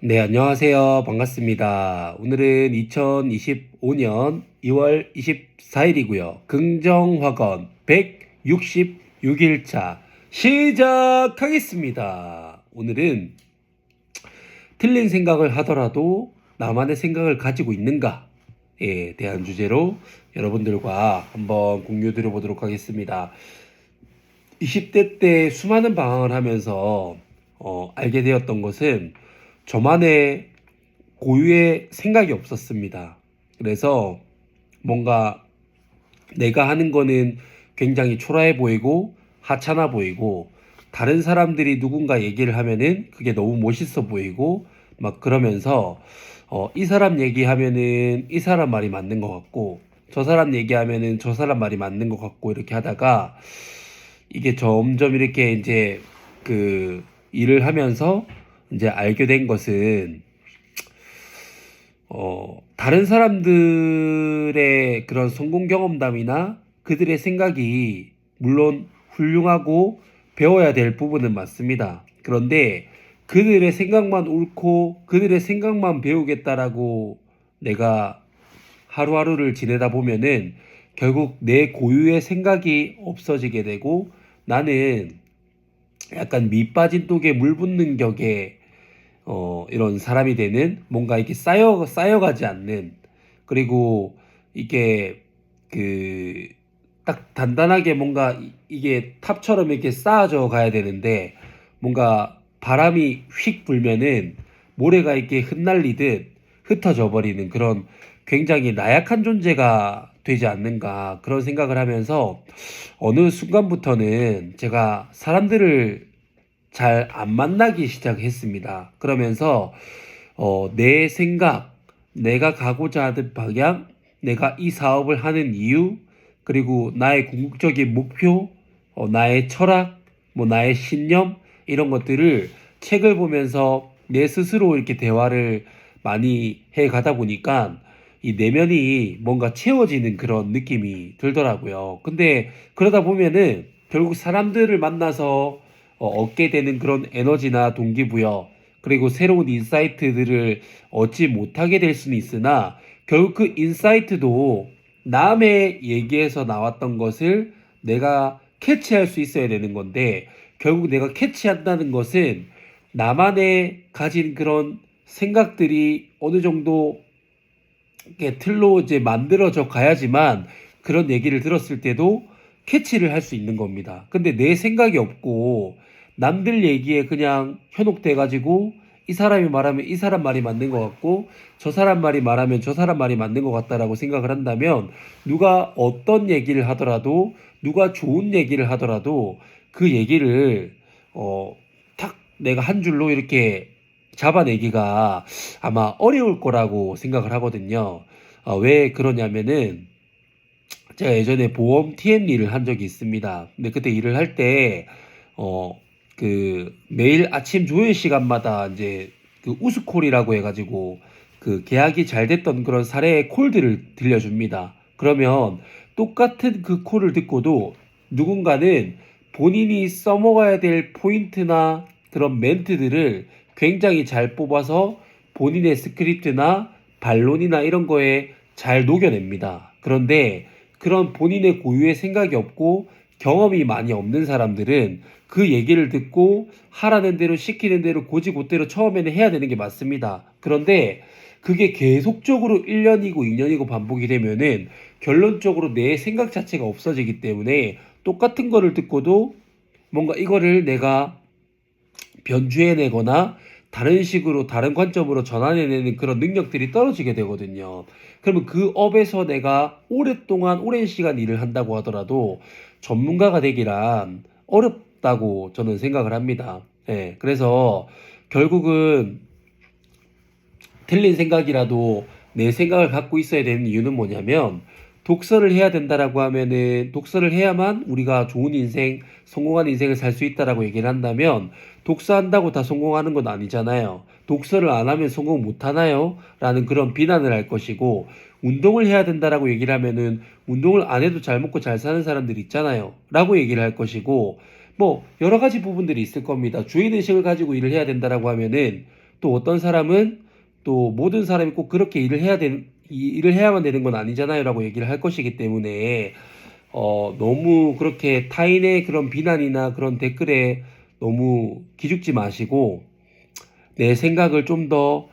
네, 안녕하세요. 반갑습니다. 오늘은 2025년 2월 24일이고요. 긍정확언 166일차 시작하겠습니다. 오늘은 틀린 생각을 하더라도 나만의 생각을 가지고 있는가에 대한 주제로 여러분들과 한번 공유 드려보도록 하겠습니다. 20대 때 수많은 방황을 하면서 알게 되었던 것은 저만의 고유의 생각이 없었습니다. 그래서 뭔가 내가 하는 거는 굉장히 초라해 보이고 하찮아 보이고, 다른 사람들이 누군가 얘기를 하면은 그게 너무 멋있어 보이고 막 그러면서 이 사람 얘기하면은 이 사람 말이 맞는 것 같고, 저 사람 얘기하면은 저 사람 말이 맞는 것 같고, 이렇게 하다가 이게 점점 이렇게 이제 그 일을 하면서 이제 알게 된 것은 다른 사람들의 그런 성공 경험담이나 그들의 생각이 물론 훌륭하고 배워야 될 부분은 맞습니다. 그런데 그들의 생각만 옳고 그들의 생각만 배우겠다라고 내가 하루하루를 지내다 보면은 결국 내 고유의 생각이 없어지게 되고, 나는 약간 밑 빠진 독에 물 붓는 격의 이런 사람이 되는, 뭔가 이렇게 쌓여가지 않는, 그리고 이게 그 딱 단단하게 뭔가 이게 탑처럼 이렇게 쌓아져 가야 되는데, 뭔가 바람이 휙 불면은 모래가 이렇게 흩날리듯 흩어져 버리는 그런 굉장히 나약한 존재가 되지 않는가, 그런 생각을 하면서 어느 순간부터는 제가 사람들을 잘 안 만나기 시작했습니다. 그러면서 내 생각, 내가 가고자 하는 방향, 내가 이 사업을 하는 이유, 그리고 나의 궁극적인 목표, 나의 철학, 뭐 나의 신념, 이런 것들을 책을 보면서 내 스스로 이렇게 대화를 많이 해 가다 보니까 이 내면이 뭔가 채워지는 그런 느낌이 들더라고요. 근데 그러다 보면은 결국 사람들을 만나서 얻게 되는 그런 에너지나 동기부여, 그리고 새로운 인사이트들을 얻지 못하게 될 수는 있으나, 결국 그 인사이트도 남의 얘기에서 나왔던 것을 내가 캐치할 수 있어야 되는 건데, 결국 내가 캐치한다는 것은 나만의 가진 그런 생각들이 어느 정도 이렇게 틀로 이제 만들어져 가야지만 그런 얘기를 들었을 때도 캐치를 할 수 있는 겁니다. 근데 내 생각이 없고 남들 얘기에 그냥 현혹돼 가지고, 이 사람이 말하면 이 사람 말이 맞는 것 같고 저 사람 말이 말하면 저 사람 말이 맞는 것 같다라고 생각을 한다면, 누가 어떤 얘기를 하더라도, 누가 좋은 얘기를 하더라도 그 얘기를 탁 내가 한 줄로 이렇게 잡아내기가 아마 어려울 거라고 생각을 하거든요. 왜 그러냐면은 제가 예전에 보험 TM 일을 한 적이 있습니다. 근데 그때 일을 할 때, 매일 아침 조회 시간마다 이제 그 우스콜이라고 해가지고 그 계약이 잘 됐던 그런 사례의 콜들을 들려줍니다. 그러면 똑같은 그 콜을 듣고도 누군가는 본인이 써먹어야 될 포인트나 그런 멘트들을 굉장히 잘 뽑아서 본인의 스크립트나 반론이나 이런 거에 잘 녹여냅니다. 그런데 그런 본인의 고유의 생각이 없고 경험이 많이 없는 사람들은 그 얘기를 듣고 하라는 대로 시키는 대로 고지고대로 처음에는 해야 되는 게 맞습니다. 그런데 그게 계속적으로 1년이고 2년이고 반복이 되면은 결론적으로 내 생각 자체가 없어지기 때문에, 똑같은 거를 듣고도 뭔가 이거를 내가 변주해내거나 다른 식으로 다른 관점으로 전환해내는 그런 능력들이 떨어지게 되거든요. 그러면 그 업에서 내가 오랫동안 오랜 시간 일을 한다고 하더라도 전문가가 되기란 어렵다고 저는 생각을 합니다. 예, 그래서 결국은 틀린 생각이라도 내 생각을 갖고 있어야 되는 이유는 뭐냐면, 독서를 해야 된다라고 하면은, 독서를 해야만 우리가 좋은 인생, 성공한 인생을 살 수 있다라고 얘기를 한다면, 독서한다고 다 성공하는 건 아니잖아요. 독서를 안 하면 성공 못 하나요? 라는 그런 비난을 할 것이고, 운동을 해야 된다라고 얘기를 하면은 운동을 안 해도 잘 먹고 잘 사는 사람들 있잖아요. 라고 얘기를 할 것이고, 뭐 여러 가지 부분들이 있을 겁니다. 주인의식을 가지고 일을 해야 된다라고 하면은 또 어떤 사람은 또 모든 사람이 꼭 그렇게 일을 해야만 되는 건 아니잖아요 라고 얘기를 할 것이기 때문에 너무 그렇게 타인의 그런 비난이나 그런 댓글에 너무 기죽지 마시고 내 생각을 좀 더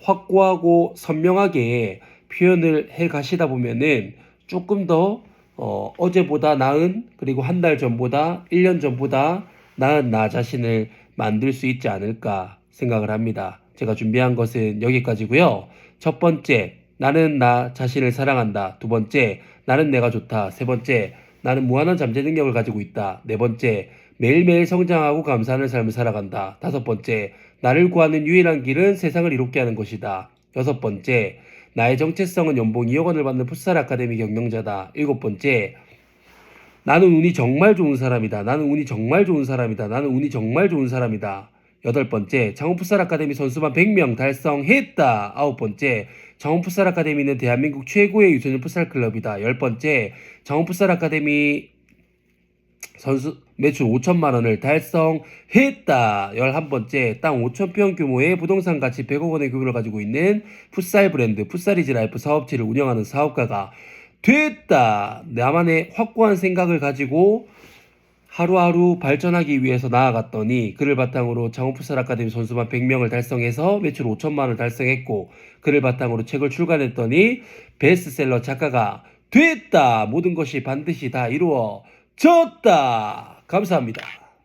확고하고 선명하게 표현을 해 가시다 보면은 조금 더 어제보다 나은, 그리고 한 달 전보다 1년 전보다 나은 나 자신을 만들 수 있지 않을까 생각을 합니다. 제가 준비한 것은 여기까지고요. 첫 번째, 나는 나 자신을 사랑한다. 두 번째, 나는 내가 좋다. 세 번째, 나는 무한한 잠재 능력을 가지고 있다. 네 번째, 매일매일 성장하고 감사하는 삶을 살아간다. 다섯 번째, 나를 구하는 유일한 길은 세상을 이롭게 하는 것이다. 여섯 번째, 나의 정체성은 연봉 2억 원을 받는 풋살 아카데미 경영자다. 일곱 번째, 나는 운이 정말 좋은 사람이다. 나는 운이 정말 좋은 사람이다. 나는 운이 정말 좋은 사람이다. 여덟 번째, 창원 풋살 아카데미 선수만 100명 달성했다. 아홉 번째, 창원 풋살 아카데미는 대한민국 최고의 유소년 풋살 클럽이다. 열 번째, 창원 풋살 아카데미 선수 매출 5천만 원을 달성했다. 11번째, 땅 5천평 규모의 부동산 가치 100억 원의 규모를 가지고 있는 풋살 브랜드 풋살이즈 라이프 사업체를 운영하는 사업가가 됐다. 나만의 확고한 생각을 가지고 하루하루 발전하기 위해서 나아갔더니 그를 바탕으로 창원 풋살 아카데미 선수만 100명을 달성해서 매출 5천만 원을 달성했고, 그를 바탕으로 책을 출간했더니 베스트셀러 작가가 됐다. 모든 것이 반드시 다 이루어졌다. 감사합니다.